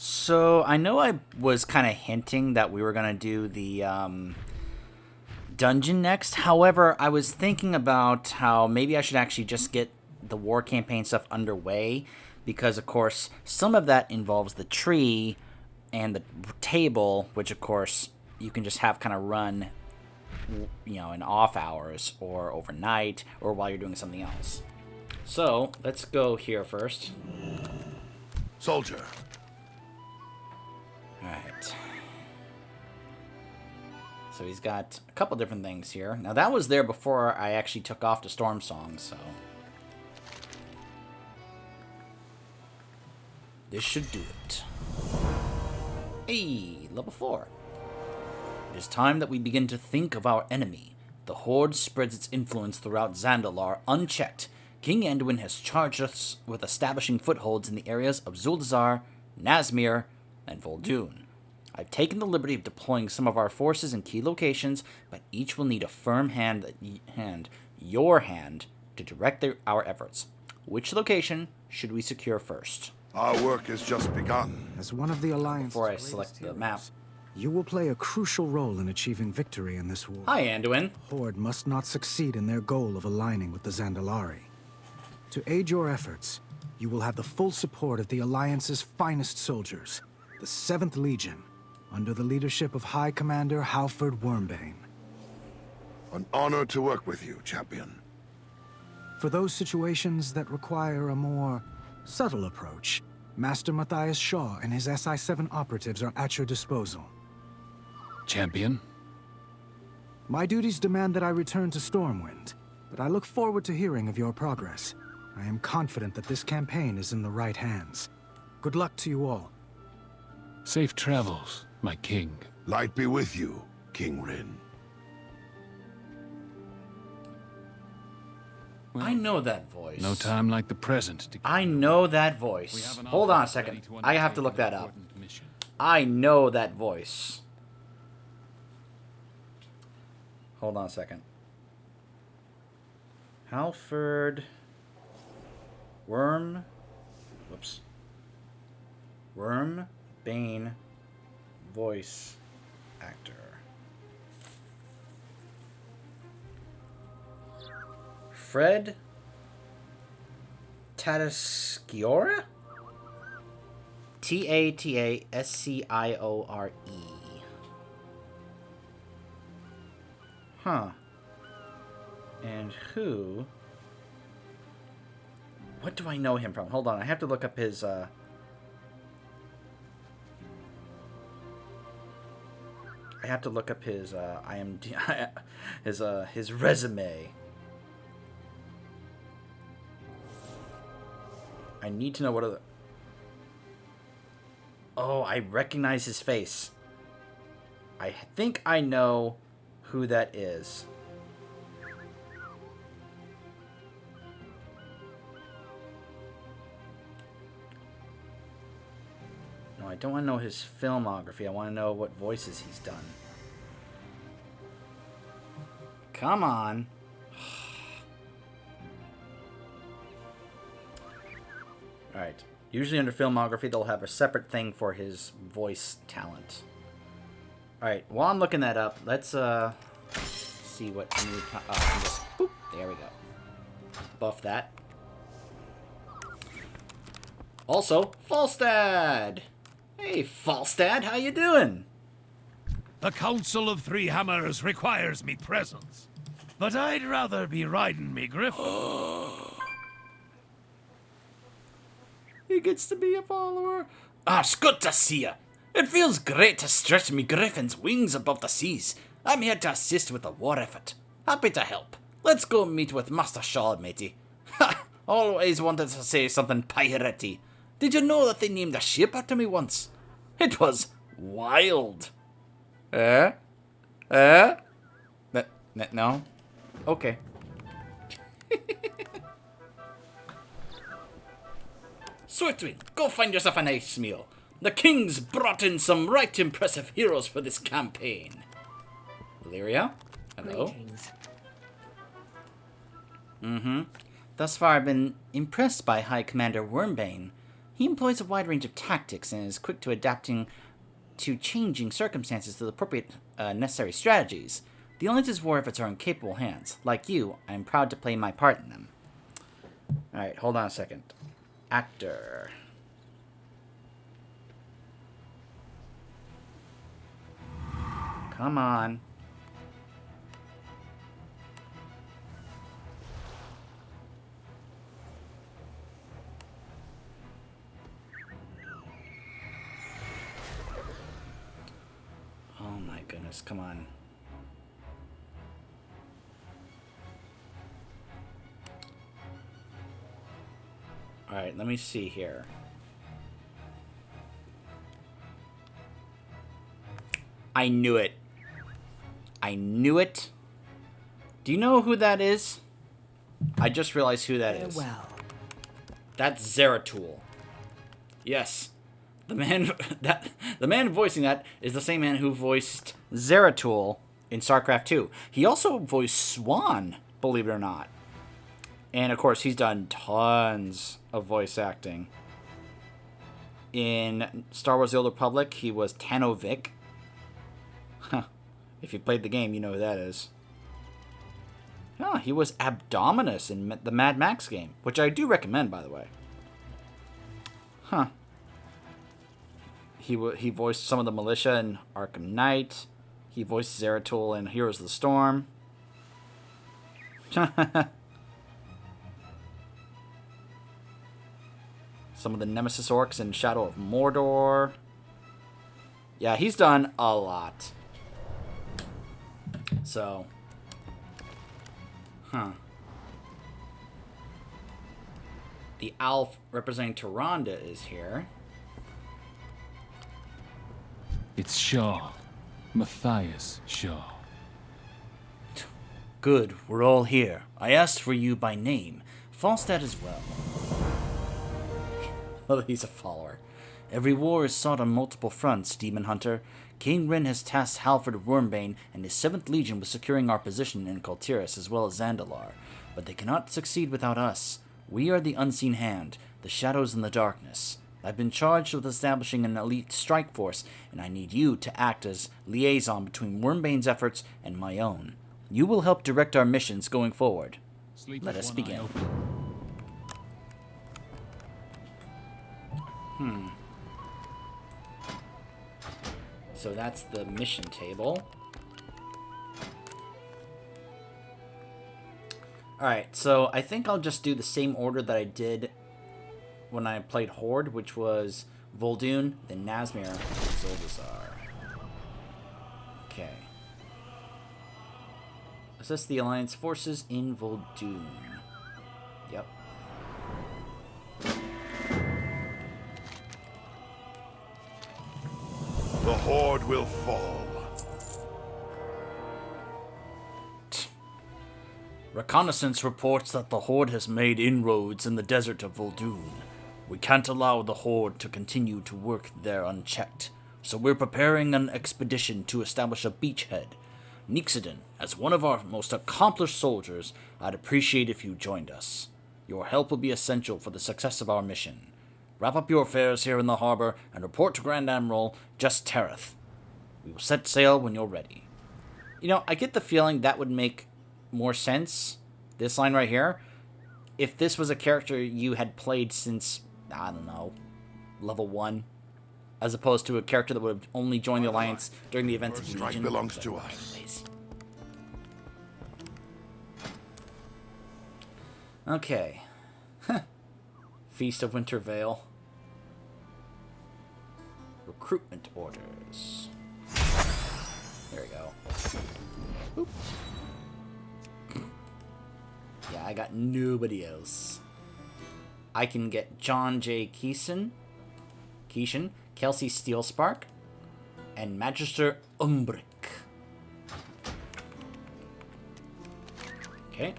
So I know I was kind of hinting that we were gonna do the dungeon next. However, I was thinking about how maybe I should actually just get the war campaign stuff underway, because of course some of that involves the tree and the table, which of course you can just have kind of run, in off hours or overnight or while you're doing something else. So let's go here first. Soldier. Alright. So he's got a couple different things here. Now that was there before I actually took off to Storm Song, so this should do it. Hey, level 4. It is time that we begin to think of our enemy. The Horde spreads its influence throughout Zandalar unchecked. King Anduin has charged us with establishing footholds in the areas of Zuldazar, Nazmir, and Vol'dun. I've taken the liberty of deploying some of our forces in key locations, but each will need a firm your hand, to direct our efforts. Which location should we secure first? Our work has just begun. As one of the Alliance's Before I greatest select the heroes, map. you will play a crucial role in achieving victory in this war. Hi, Anduin. Horde must not succeed in their goal of aligning with the Zandalari. To aid your efforts, you will have the full support of the Alliance's finest soldiers, the 7th Legion, under the leadership of High Commander Halford Wormbane. An honor to work with you, champion. For those situations that require a more subtle approach, Master Matthias Shaw and his SI-7 operatives are at your disposal. Champion? My duties demand that I return to Stormwind, but I look forward to hearing of your progress. I am confident that this campaign is in the right hands. Good luck to you all. Safe travels, my king. Light be with you, King Rin. Well, I know that voice. no time like the present to... I know that We voice. have an Hold on a officer ready second. to I have to undertake look an that up. important mission. I know that voice. Hold on a second. Halford Wormbane voice actor. Fred Tatasciore? Tatasciore. Huh. And who... What do I know him from? Hold on, I have to look up his, I have to look up his, his resume. I need to know what other... Oh, I recognize his face. I think I know who that is. No, I don't want to know his filmography. I want to know what voices he's done. Come on. Alright. Usually under filmography, they'll have a separate thing for his voice talent. Alright, while I'm looking that up, let's see what new... just, boop, there we go. Buff that. Also, Falstad! Hey, Falstad, how you doing? The Council of Three Hammers requires me presence, but I'd rather be riding me griffin. He gets to be a follower. Ah, it's good to see you. It feels great to stretch me griffin's wings above the seas. I'm here to assist with the war effort. Happy to help. Let's go meet with Master Shaw, matey. Ha! Always wanted to say something piratey. Did you know that they named a ship after me once? It was wild. Eh? No? Okay. Sweetwing, go find yourself a nice meal. The king's brought in some right impressive heroes for this campaign. Valyria? Hello? Greetings. Thus far I've been impressed by High Commander Wormbane. He employs a wide range of tactics and is quick to adapting to changing circumstances to the appropriate necessary strategies. The Alliance's war efforts are in capable hands. Like you, I am proud to play my part in them. Alright, hold on a second. Actor. Come on. Oh my goodness, come on. Alright, let me see here. I knew it. I knew it. Do you know who that is? I just realized who that is. Well, That's Zeratul. Yes. The man voicing that is the same man who voiced Zeratul in StarCraft 2. He also voiced Swan, believe it or not. And of course, he's done tons of voice acting. In Star Wars: The Old Republic, he was Tanovic. Huh. If you played the game, you know who that is. Oh, he was Abdominus in the Mad Max game, which I do recommend, by the way. Huh. He voiced some of the militia in Arkham Knight. He voiced Zeratul in Heroes of the Storm. Some of the Nemesis orcs in Shadow of Mordor. Yeah, he's done a lot. So. Huh. The Alf representing Tyrande is here. It's Shaw. Matthias Shaw. Good, we're all here. I asked for you by name. Falstad as well. Well, he's a follower. Every war is sought on multiple fronts, Demon Hunter. King Rin has tasked Halford Wormbane and his 7th Legion with securing our position in Kul Tiras as well as Zandalar. But they cannot succeed without us. We are the unseen hand, the shadows in the darkness. I've been charged with establishing an elite strike force, and I need you to act as liaison between Wormbane's efforts and my own. You will help direct our missions going forward. Sleep Let with us one eye begin. open. So that's the mission table. Alright, so I think I'll just do the same order that I did when I played Horde, which was Vol'dun, then Nazmir, and Zuldazar. Okay. Assess the Alliance forces in Vol'dun. Yep. The Horde will fall. Reconnaissance reports that the Horde has made inroads in the desert of Vol'dun. We can't allow the Horde to continue to work there unchecked, so we're preparing an expedition to establish a beachhead. Nixidin, as one of our most accomplished soldiers, I'd appreciate if you joined us. Your help will be essential for the success of our mission. Wrap up your affairs here in the harbor and report to Grand Admiral Just Tereth. We will set sail when you're ready. You know, I get the feeling that would make more sense, this line right here, if this was a character you had played since, I don't know, level 1, as opposed to a character that would have only joined the Alliance during the events of Our strike Legion. belongs But to us. anyways. Okay. Feast of Winter Vale. Recruitment orders. There we go. Oop. Yeah, I got nobody else. I can get John J. Keeson, Kelsey Steelspark, and Magister Umbrick. Okay.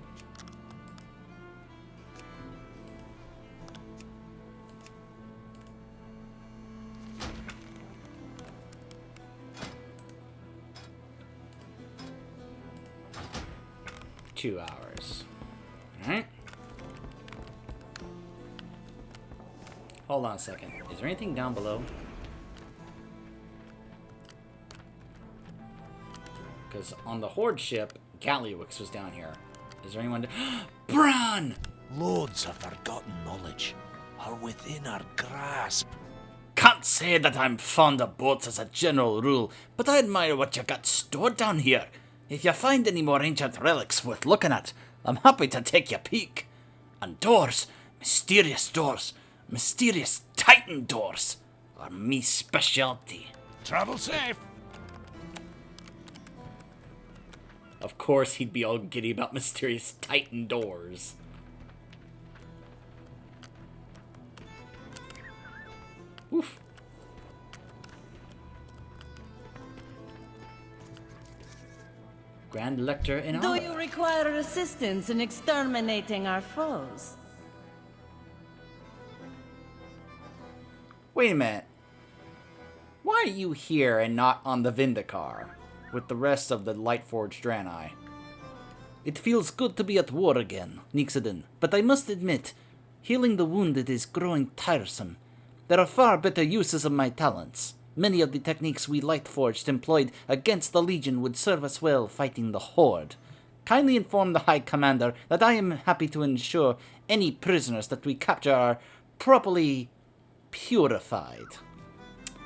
Two hours. Alright. Hold on a second. Is there anything down below? Because on the Horde ship, Galliwix was down here. Is there anyone? Bran! Loads of forgotten knowledge are within our grasp. Can't say that I'm fond of boats as a general rule, but I admire what you got stored down here. If you find any more ancient relics worth looking at, I'm happy to take a peek. And doors, mysterious Titan doors, are me specialty. Travel safe. Of course he'd be all giddy about mysterious Titan doors. Oof. Grand Lector in Do honor. you require assistance in exterminating our foes? Wait a minute. Why are you here and not on the Vindicar with the rest of the Lightforged Draenei? It feels good to be at war again, Nixodin, but I must admit, healing the wounded is growing tiresome. There are far better uses of my talents. Many of the techniques we Lightforged employed against the Legion would serve us well fighting the Horde. Kindly inform the High Commander that I am happy to ensure any prisoners that we capture are properly purified.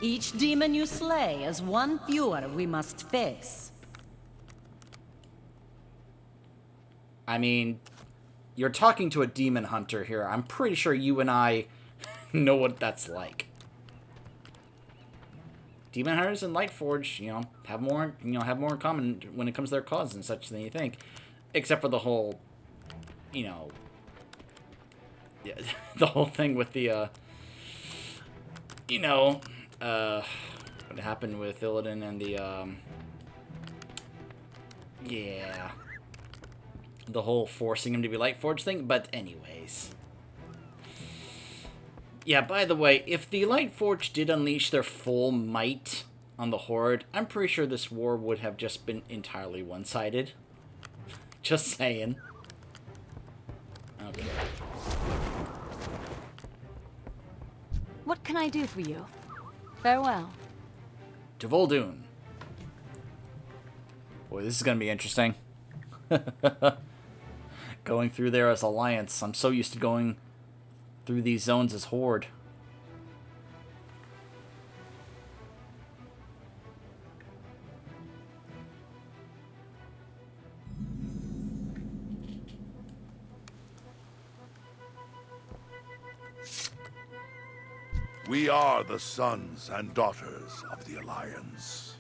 Each demon you slay is one fewer we must face. I mean, you're talking to a demon hunter here. I'm pretty sure you and I know what that's like. Demon hunters and Lightforged, have more in common when it comes to their cause and such than you think. Except for the whole, yeah, the whole thing with the, what happened with Illidan and the, yeah, the whole forcing him to be Lightforged thing. But anyways. Yeah, by the way, if the Lightforged did unleash their full might on the Horde, I'm pretty sure this war would have just been entirely one-sided. Just saying. Okay. What can I do for you? Farewell. To Vol'dun. Boy, this is gonna be interesting. Going through there as Alliance. I'm so used to going through these zones as Horde. We are the sons and daughters of the Alliance.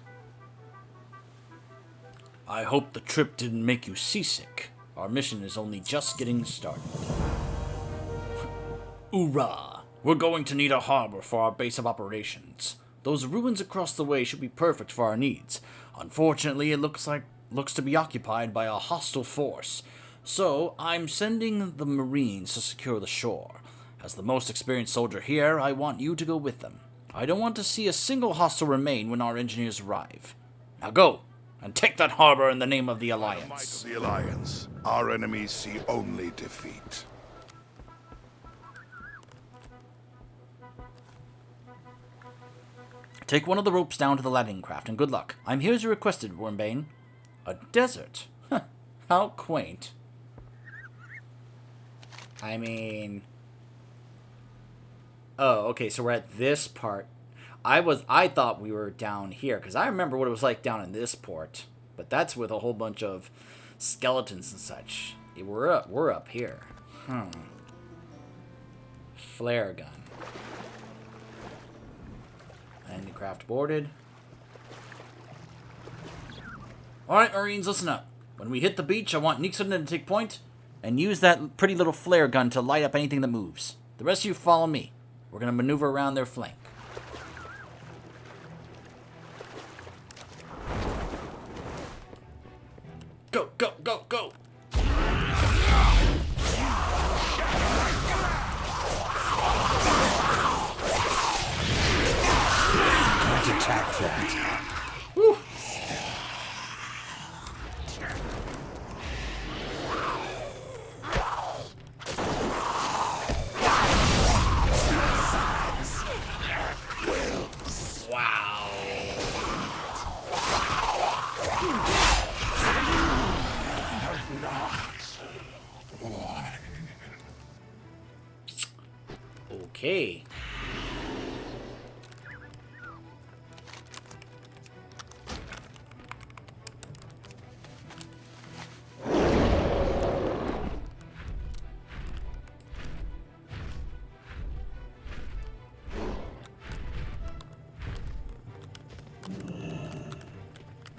I hope the trip didn't make you seasick. Our mission is only just getting started. Hoorah! We're going to need a harbor for our base of operations. Those ruins across the way should be perfect for our needs. Unfortunately, it looks to be occupied by a hostile force. So, I'm sending the Marines to secure the shore. As the most experienced soldier here, I want you to go with them. I don't want to see a single hostile remain when our engineers arrive. Now go, and take that harbor in the name of the Alliance. By the might of the Alliance, our enemies see only defeat. Take one of the ropes down to the landing craft, and good luck. I'm here as you requested, Wormbane. A desert? How quaint. I mean... Oh, okay, so we're at this part. I thought we were down here, because I remember what it was like down in this port. But that's with a whole bunch of skeletons and such. We're up here. Flare gun. And the craft boarded. Alright, Marines, listen up. When we hit the beach, I want Nixon to take point and use that pretty little flare gun to light up anything that moves. The rest of you follow me. We're going to maneuver around their flank. Go, go, go, go! Attack that. Woo. Okay.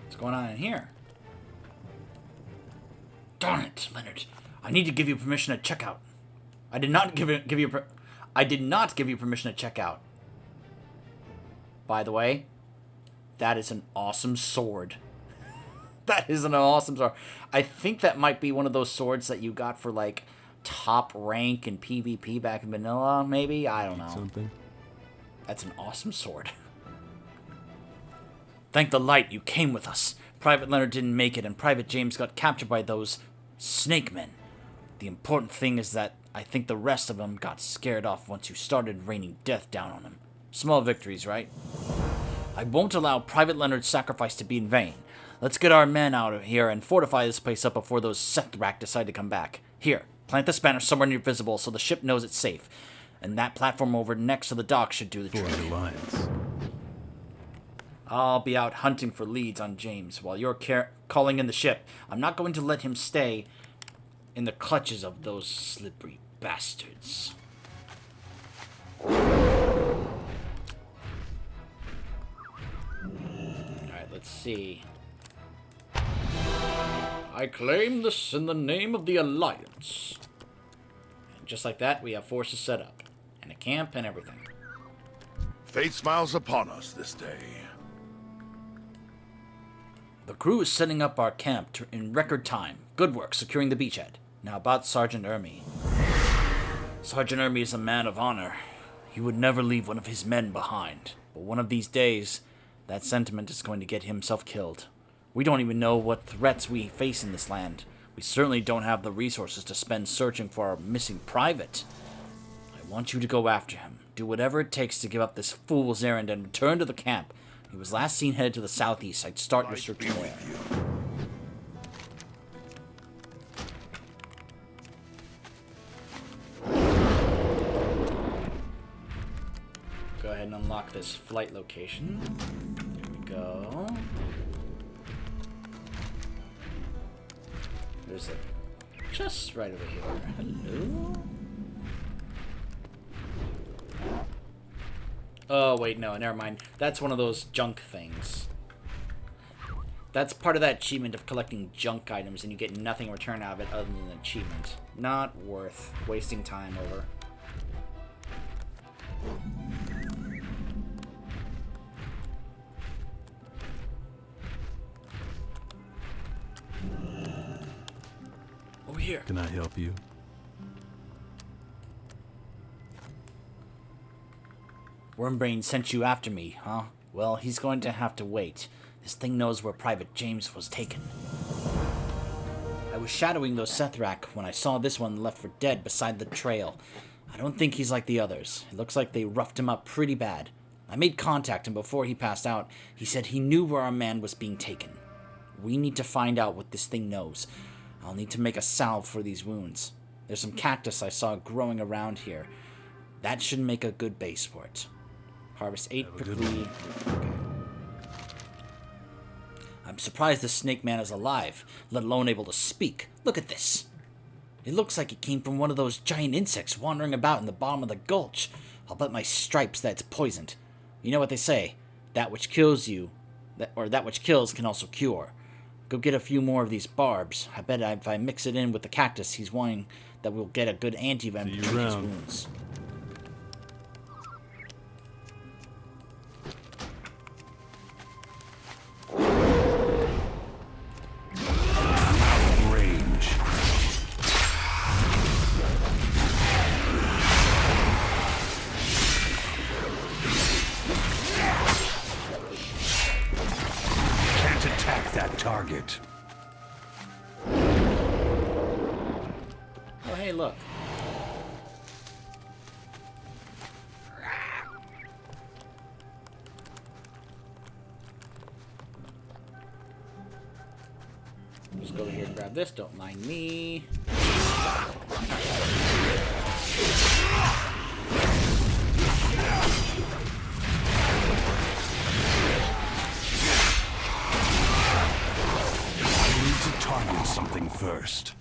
What's going on in here? Darn it, Leonard. I need to give you permission to check out. I did not give you permission to check out. By the way, that is an awesome sword. That is an awesome sword. I think that might be one of those swords that you got for like top rank in PvP back in vanilla, maybe? I don't know. Something? That's an awesome sword. Thank the light you came with us. Private Leonard didn't make it, and Private James got captured by those snake men. The important thing is that I think the rest of them got scared off once you started raining death down on them. Small victories, right? I won't allow Private Leonard's sacrifice to be in vain. Let's get our men out of here and fortify this place up before those Sethrak decide to come back. Here, plant the spanner somewhere near visible so the ship knows it's safe. And that platform over next to the dock should do the trick. Alliance. I'll be out hunting for leads on James while you're calling in the ship. I'm not going to let him stay in the clutches of those slippery bastards. Alright, let's see. I claim this in the name of the Alliance. And just like that, we have forces set up. And a camp and everything. Fate smiles upon us this day. The crew is setting up our camp in record time. Good work securing the beachhead. Now about Sergeant Ermey. Sergeant Ermey is a man of honor. He would never leave one of his men behind. But one of these days, that sentiment is going to get himself killed. We don't even know what threats we face in this land. We certainly don't have the resources to spend searching for our missing private. I want you to go after him. Do whatever it takes to give up this fool's errand and return to the camp. He was last seen headed to the southeast. I'd start your search there. Go ahead and unlock this flight location. There we go. There's it. Just right over here. Hello? Oh, wait, no, never mind. That's one of those junk things. That's part of that achievement of collecting junk items and you get nothing in return out of it other than an achievement. Not worth wasting time over. Over here. Can I help you? Wormbrain sent you after me, huh? Well, he's going to have to wait. This thing knows where Private James was taken. I was shadowing those Sethrak when I saw this one left for dead beside the trail. I don't think he's like the others. It looks like they roughed him up pretty bad. I made contact, and before he passed out, he said he knew where our man was being taken. We need to find out what this thing knows. I'll need to make a salve for these wounds. There's some cactus I saw growing around here. That should make a good base for it. Harvest 8 prickly. Okay. I'm surprised the snake man is alive, let alone able to speak. Look at this. It looks like it came from one of those giant insects wandering about in the bottom of the gulch. I'll bet my stripes that it's poisoned. You know what they say? That which kills you, that which kills can also cure. Go get a few more of these barbs. I bet if I mix it in with the cactus he's wanting, that we'll get a good anti-venom to treat his wounds. Target. Oh, hey, look. Just go over here and grab this. Don't mind me. first.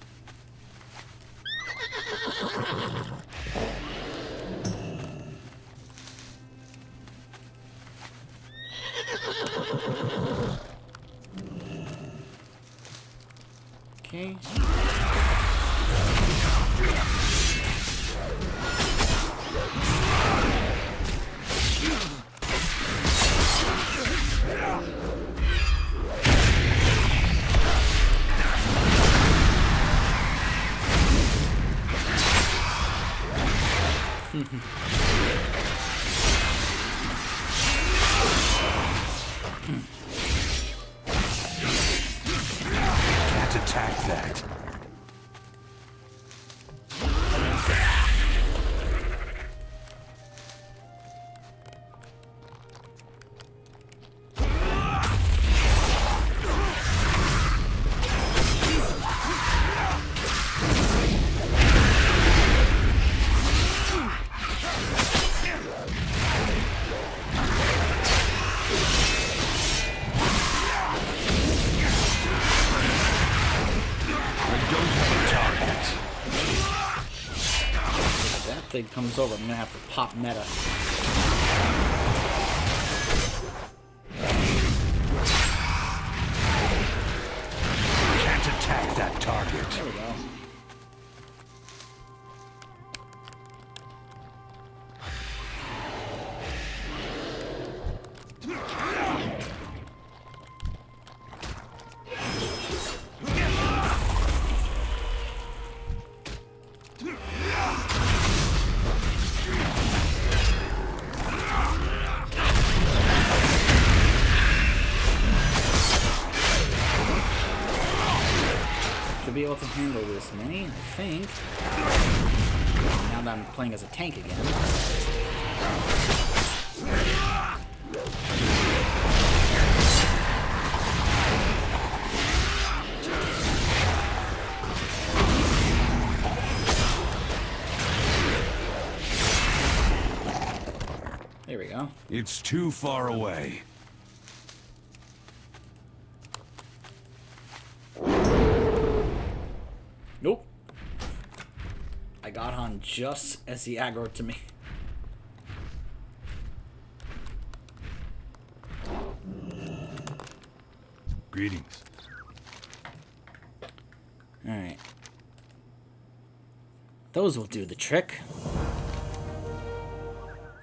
Okay. Can't attack that. That thing comes over, I'm gonna have to pop meta. Can't attack that target. There we go. Should be able to handle this many, I think. Now that I'm playing as a tank again. There we go. It's too far away. Nope. I got on just as he aggroed to me. Greetings. Alright. Those will do the trick.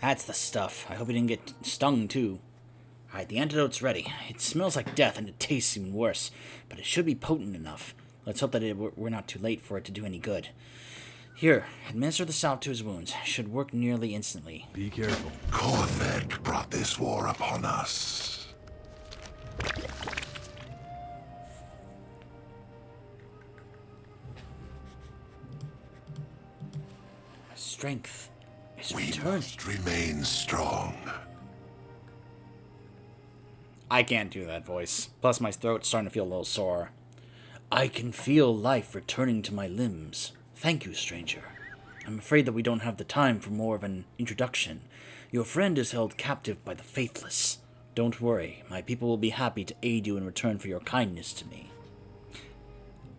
That's the stuff. I hope he didn't get stung too. Alright, the antidote's ready. It smells like death and it tastes even worse, but it should be potent enough. Let's hope that we're not too late for it to do any good. Here, administer the salve to his wounds. Should work nearly instantly. Be careful. Korthek brought this war upon us. Strength is We returning. must remain strong. I can't do that voice. Plus my throat's starting to feel a little sore. I can feel life returning to my limbs. Thank you, stranger. I'm afraid that we don't have the time for more of an introduction. Your friend is held captive by the faithless. Don't worry, my people will be happy to aid you in return for your kindness to me.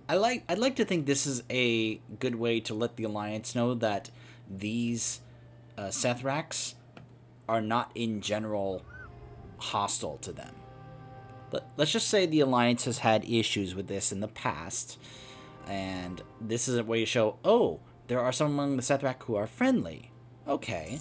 I'd like to think this is a good way to let the Alliance know that these Sethraks are not in general hostile to them. Let's just say the Alliance has had issues with this in the past, and this is a way to show, oh, there are some among the Sethrak who are friendly. Okay.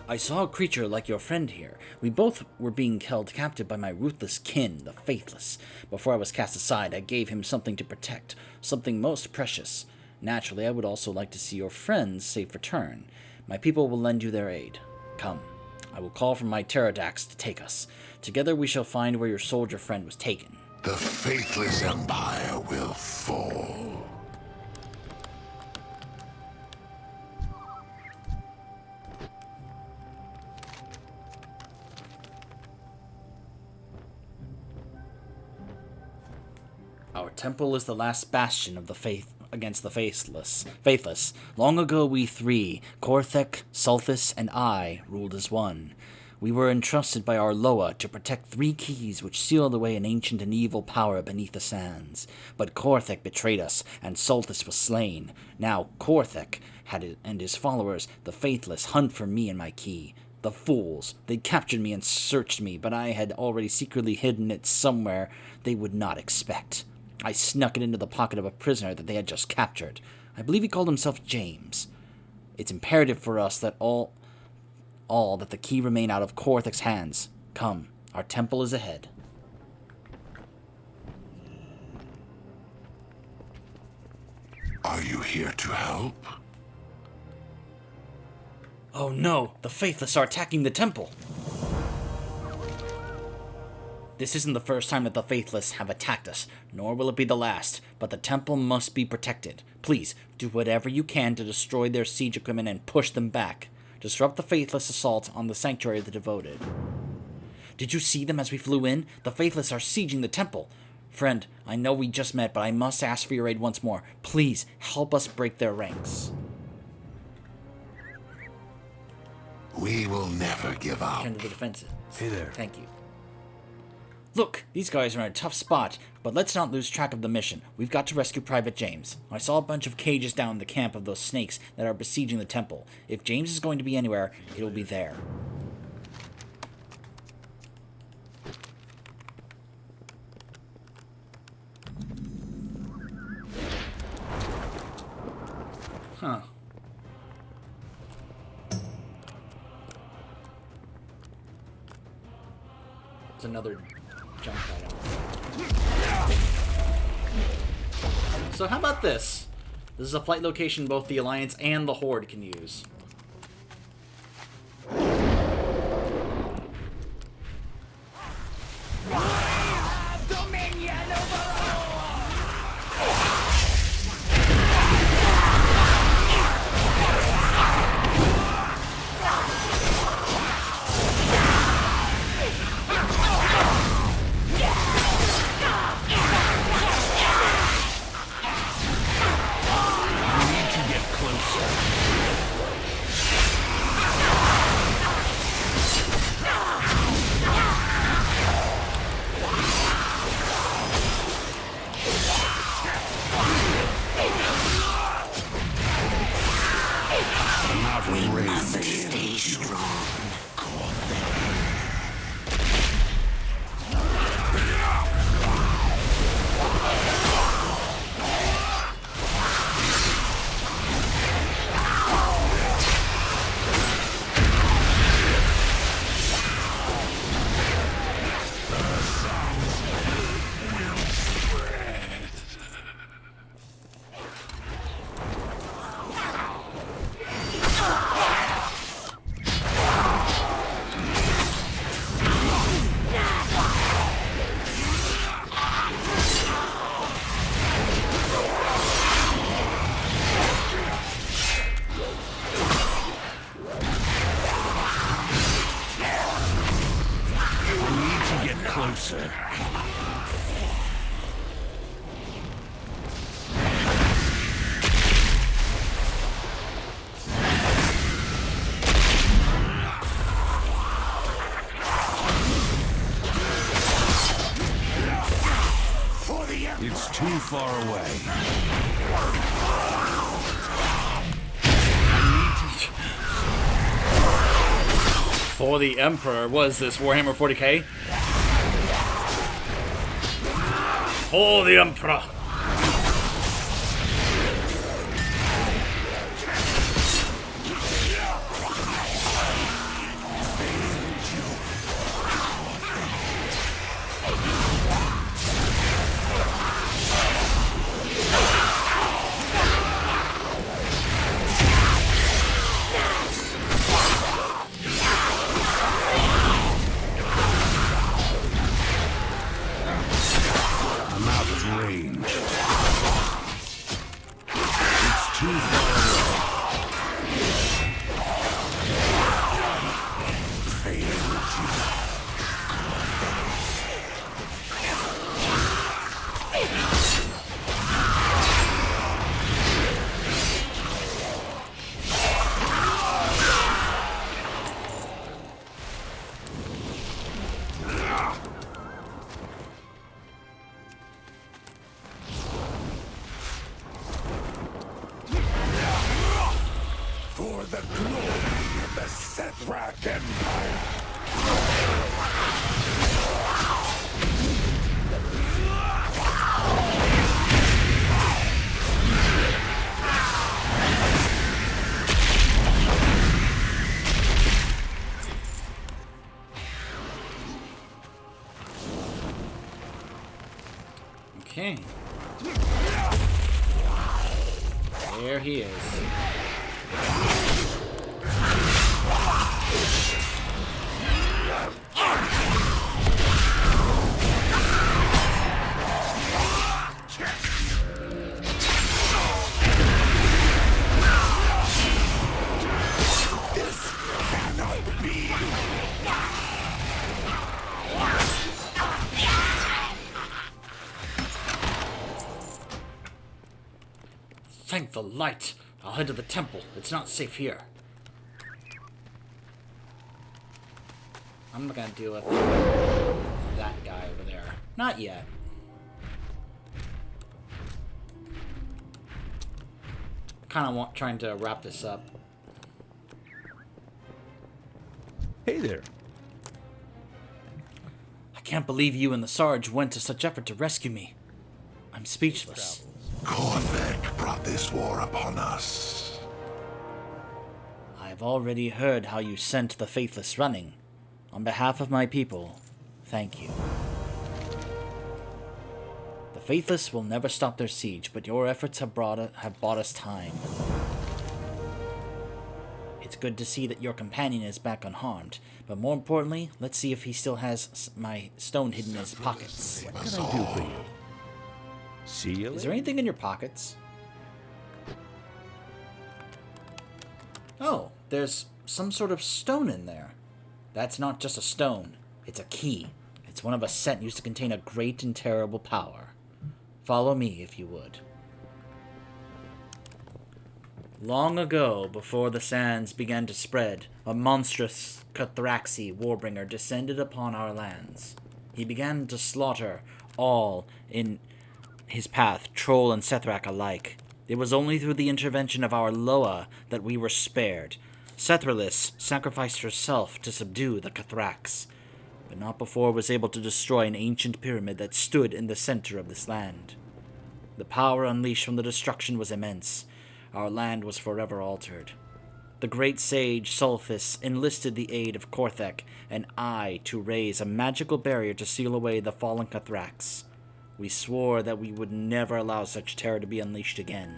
I saw a creature like your friend here. We both were being held captive by my ruthless kin, the Faithless. Before I was cast aside, I gave him something to protect, something most precious. Naturally, I would also like to see your friend's safe return. My people will lend you their aid. Come. I will call for my pterodactyls to take us. Together we shall find where your soldier friend was taken. The faithless empire will fall. Our temple is the last bastion of the faith against the faithless. Long ago we three, Korthek, Sulthus, and I, ruled as one. We were entrusted by our Loa to protect 3 keys which sealed away an ancient and evil power beneath the sands. But Korthek betrayed us, and Soltis was slain. Now Korthek and his followers, the Faithless, hunt for me and my key. The fools! They captured me and searched me, but I had already secretly hidden it somewhere they would not expect. I snuck it into the pocket of a prisoner that they had just captured. I believe he called himself James. It's imperative for us that all that the key remain out of Korthek's hands. Come, our temple is ahead. Are you here to help? Oh no, the Faithless are attacking the temple. This isn't the first time that the Faithless have attacked us, nor will it be the last, but the temple must be protected. Please, do whatever you can to destroy their siege equipment and push them back. Disrupt the Faithless assault on the Sanctuary of the Devoted. Did you see them as we flew in? The Faithless are sieging the temple. Friend, I know we just met, but I must ask for your aid once more. Please, help us break their ranks. We will never give up. Turn to the defensive. Hey there. Thank you. Look, these guys are in a tough spot, but let's not lose track of the mission. We've got to rescue Private James. I saw a bunch of cages down in the camp of those snakes that are besieging the temple. If James is going to be anywhere, it'll be there. Huh. It's another junk item. So how about this? This is a flight location both the Alliance and the Horde can use. Closer. It's too far away. For the Emperor, what is this, Warhammer 40k? For the Emperor! I'm out of range. the glory of the Sethrak Empire! Okay. There he is. Thank the light. I'll head to the temple. It's not safe here. I'm not gonna deal with that guy over there. Not yet. Kind of trying to wrap this up. Hey there. I can't believe you and the Sarge went to such effort to rescue me. I'm speechless. Korthek brought this war upon us. I've already heard how you sent the Faithless running. On behalf of my people, thank you. The Faithless will never stop their siege, but your efforts have bought us time. It's good to see that your companion is back unharmed, but more importantly, let's see if he still has my stone hidden in his pockets. What can I do for you? See you Is there anything in your pockets? Oh, there's some sort of stone in there. That's not just a stone, it's a key. It's one of a set used to contain a great and terrible power. Follow me, if you would. Long ago, before the sands began to spread, a monstrous Cathraxi warbringer descended upon our lands. He began to slaughter all in his path, troll and Sethrak alike. It was only through the intervention of our Loa that we were spared. Sethralis sacrificed herself to subdue the Cathrax, but not before was able to destroy an ancient pyramid that stood in the center of this land. The power unleashed from the destruction was immense. Our land was forever altered. The great sage Sulfis enlisted the aid of Korthek and I to raise a magical barrier to seal away the fallen Cathrax. We swore that we would never allow such terror to be unleashed again.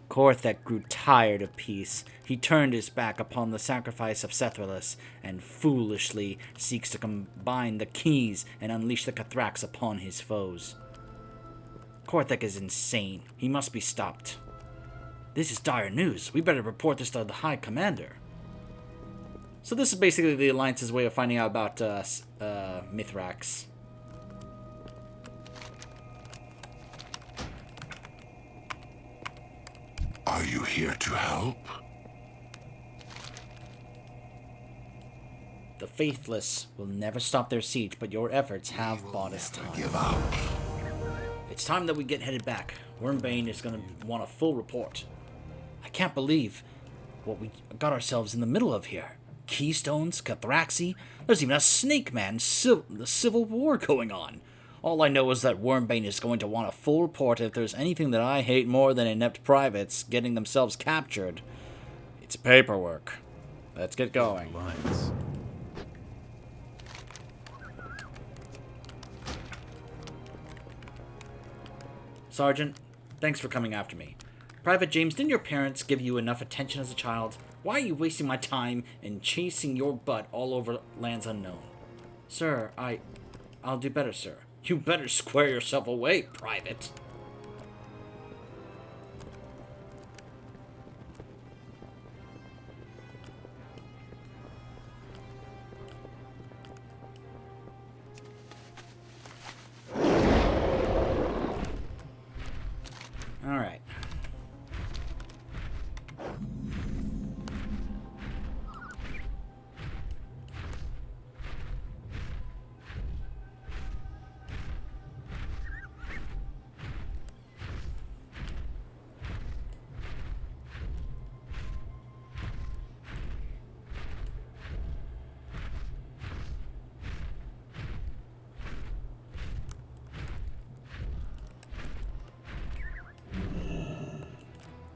Korthek grew tired of peace. He turned his back upon the sacrifice of Sethralis and foolishly seeks to combine the keys and unleash the Cathrax upon his foes. Korthek is insane. He must be stopped. This is dire news. We better report this to the High Commander. So this is basically the Alliance's way of finding out about Mithrax. Are you here to help? The Faithless will never stop their siege, but your efforts have bought us time. Give up. It's time that we get headed back. Wormbane is going to want a full report. I can't believe what we got ourselves in the middle of here. Keystones, Cathraxi, there's even a Snake Man, the Civil War going on. All I know is that Wormbane is going to want a full report if there's anything that I hate more than inept privates getting themselves captured. It's paperwork. Let's get going. Lines. Sergeant, thanks for coming after me. Private James, didn't your parents give you enough attention as a child? Why are you wasting my time and chasing your butt all over lands unknown? Sir, I'll do better, sir. You better square yourself away, Private. All right.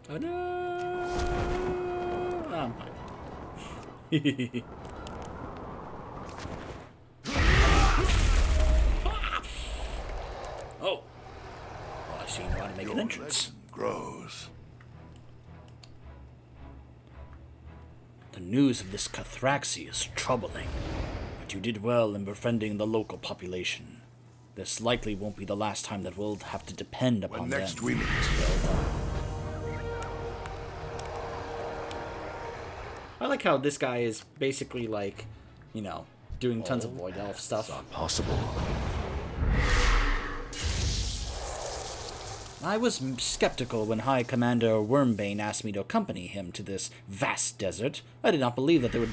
Oh no! Oh, I'm fine. Oh! Well, I see you know how to make an entrance. Legend grows. The news of this Cathraxi is troubling, but you did well in befriending the local population. This likely won't be the last time that we'll have to depend upon When them. next we meet. Well done. I like how this guy is basically like, you know, doing tons of Void Elf stuff. Possible. I was skeptical when High Commander Wormbane asked me to accompany him to this vast desert. I did not believe that there would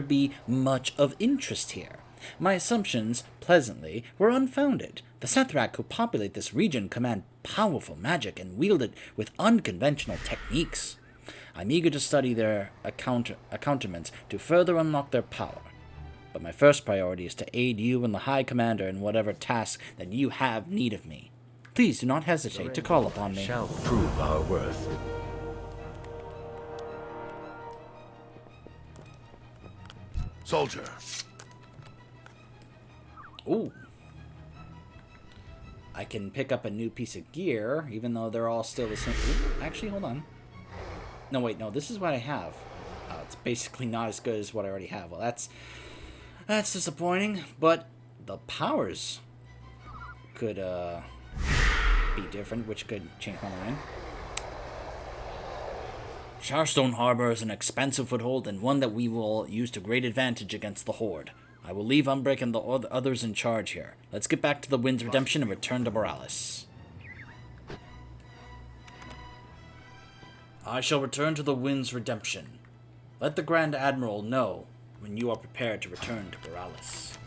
be much of interest here. My assumptions, pleasantly, were unfounded. The Sethrak who populate this region command powerful magic and wield it with unconventional techniques. I'm eager to study their accoutrements to further unlock their power. But my first priority is to aid you and the High Commander in whatever task that you have need of me. Please do not hesitate to call upon me. Shall prove our worth. Soldier. Ooh. I can pick up a new piece of gear, even though they're all still the same. Ooh, actually, hold on. No, wait, no, this is what I have. It's basically not as good as what I already have. Well, that's disappointing, but the powers could be different, which could change my mind. Sharstone Harbor is an expansive foothold and one that we will use to great advantage against the Horde. I will leave Umbrick and the others in charge here. Let's get back to the Wind's Redemption and return to Borealis. I shall return to the Wind's Redemption. Let the Grand Admiral know when you are prepared to return to Borealis.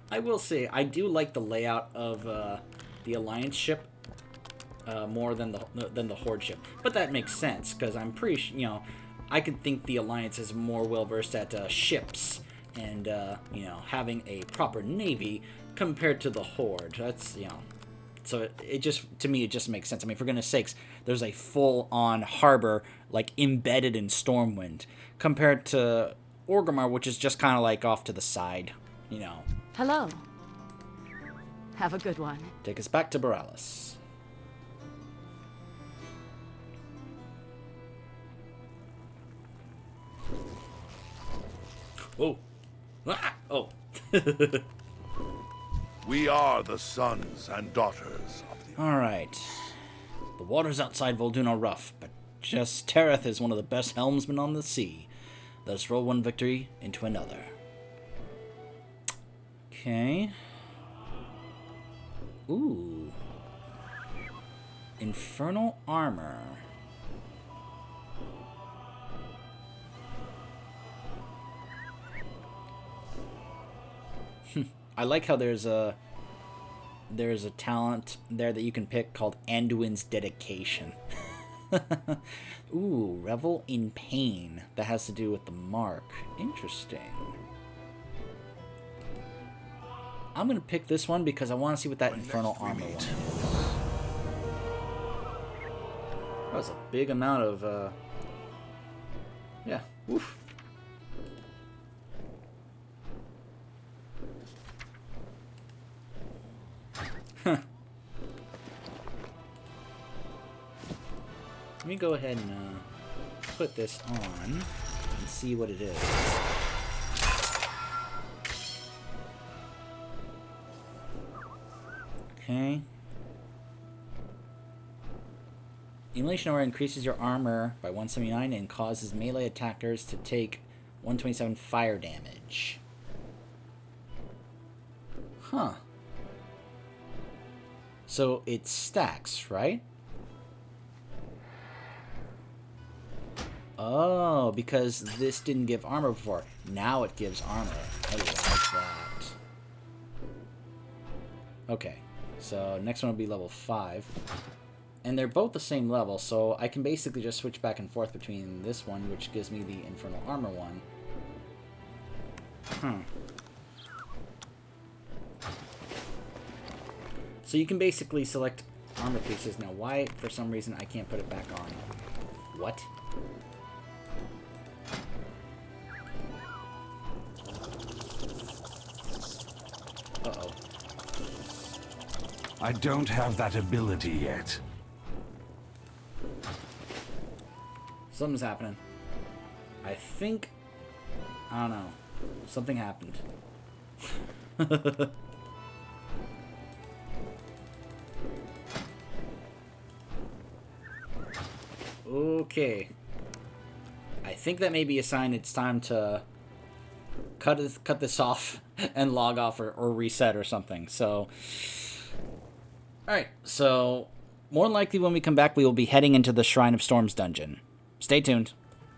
I will say, I do like the layout of the Alliance ship more than the Horde ship, but that makes sense because I'm pretty, I could think the Alliance is more well versed at ships and having a proper navy compared to the Horde. That's so it just, to me, it just makes sense. I mean, for goodness sakes, there's a full-on harbor like embedded in Stormwind compared to Orgrimmar, which is just kind of like off to the side, Hello. Have a good one. Take us back to Borealis. Oh. Ah! Oh. We are the sons and daughters of the... Alright. The waters outside Vol'dun are rough, but just Tereth is one of the best helmsmen on the sea. Let us roll one victory into another. Okay. Ooh. Infernal armor. I like how there's a talent there that you can pick called Anduin's Dedication. Ooh, Revel in Pain. That has to do with the mark. Interesting. I'm going to pick this one because I want to see what that Infernal Armor one is. That was a big amount of, yeah, oof. Let me go ahead and put this on and see what it is. Okay. Emulation Aura increases your armor by 179 and causes melee attackers to take 127 fire damage. Huh. So it stacks, right? Oh, because this didn't give armor before. Now it gives armor. I like that. Okay. So next one will be level 5. And they're both the same level, so I can basically just switch back and forth between this one, which gives me the Infernal Armor one. So you can basically select armor pieces. Now, why, for some reason, I can't put it back on? What? Uh-oh. I don't have that ability yet. Something's happening. I think... I don't know. Something happened. Okay. I think that may be a sign it's time to cut this off and log off or reset or something. So, alright. So, more than likely when we come back, we will be heading into the Shrine of Storms dungeon. Stay tuned.